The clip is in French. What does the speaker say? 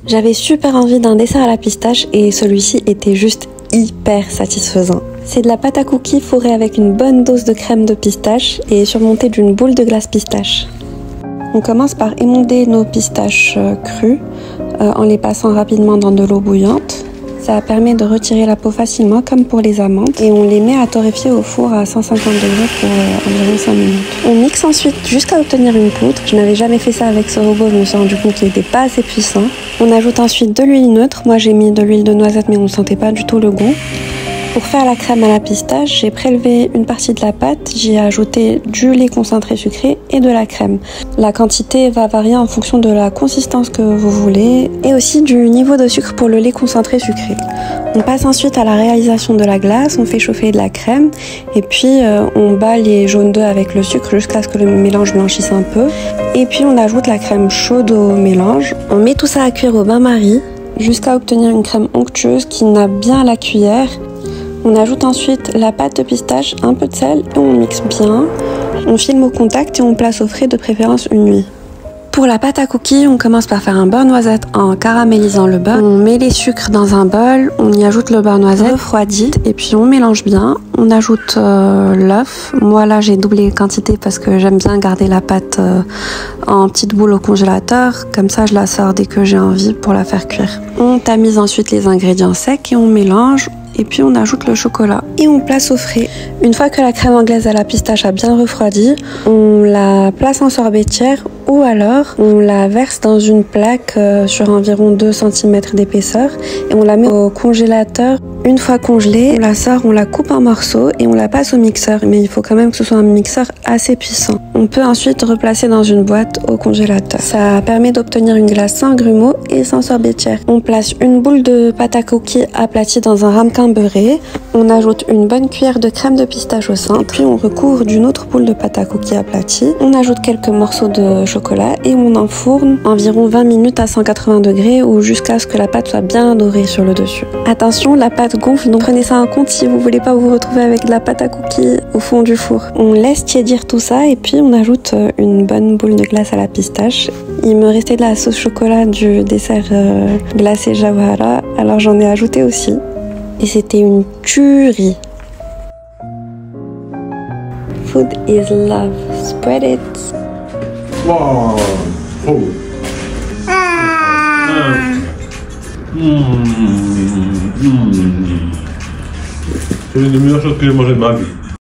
J'avais super envie d'un dessert à la pistache et celui-ci était juste hyper satisfaisant. C'est de la pâte à cookies fourrée avec une bonne dose de crème de pistache et surmontée d'une boule de glace pistache. On commence par émonder nos pistaches crues en les passant rapidement dans de l'eau bouillante. Ça permet de retirer la peau facilement comme pour les amandes et on les met à torréfier au four à 150 degrés pour environ 5 minutes. On mixe ensuite jusqu'à obtenir une poudre. Je n'avais jamais fait ça avec ce robot, je me suis rendu compte qu'il n'était pas assez puissant. On ajoute ensuite de l'huile neutre. Moi j'ai mis de l'huile de noisette mais on ne sentait pas du tout le goût. Pour faire la crème à la pistache, j'ai prélevé une partie de la pâte, j'y ai ajouté du lait concentré sucré et de la crème. La quantité va varier en fonction de la consistance que vous voulez et aussi du niveau de sucre pour le lait concentré sucré. On passe ensuite à la réalisation de la glace, on fait chauffer de la crème et puis on bat les jaunes d'œufs avec le sucre jusqu'à ce que le mélange blanchisse un peu. Et puis on ajoute la crème chaude au mélange. On met tout ça à cuire au bain-marie jusqu'à obtenir une crème onctueuse qui nappe bien à la cuillère. On ajoute ensuite la pâte de pistache, un peu de sel et on mixe bien. On filme au contact et on place au frais de préférence une nuit. Pour la pâte à cookies, on commence par faire un beurre noisette en caramélisant le beurre. On met les sucres dans un bol, on y ajoute le beurre noisette refroidi et puis on mélange bien. On ajoute l'œuf. Moi là j'ai doublé les quantités parce que j'aime bien garder la pâte en petites boules au congélateur. Comme ça je la sors dès que j'ai envie pour la faire cuire. On tamise ensuite les ingrédients secs et on mélange. Et puis on ajoute le chocolat et on place au frais. Une fois que la crème anglaise à la pistache a bien refroidi, on la place en sorbetière ou alors on la verse dans une plaque sur environ 2 cm d'épaisseur et on la met au congélateur. Une fois congelée, on la sort, on la coupe en morceaux et on la passe au mixeur. Mais il faut quand même que ce soit un mixeur assez puissant. On peut ensuite replacer dans une boîte au congélateur. Ça permet d'obtenir une glace sans grumeaux et sans sorbetière. On place une boule de pâte à cookies aplatie dans un ramequin beurré. On ajoute une bonne cuillère de crème de pistache au centre. Puis on recouvre d'une autre boule de pâte à cookies aplatie. On ajoute quelques morceaux de chocolat et on enfourne environ 20 minutes à 180 degrés ou jusqu'à ce que la pâte soit bien dorée sur le dessus. Attention, la pâte gonfle, donc prenez ça en compte si vous voulez pas vous retrouver avec de la pâte à cookies au fond du four. On laisse tiédir tout ça et puis on ajoute une bonne boule de glace à la pistache. Il me restait de la sauce chocolat du dessert glacé Jawhara, alors j'en ai ajouté aussi. Et c'était une tuerie. Food is love. Spread it. Wow. Oh. C'est une des meilleures choses que j'ai mangé de ma vie.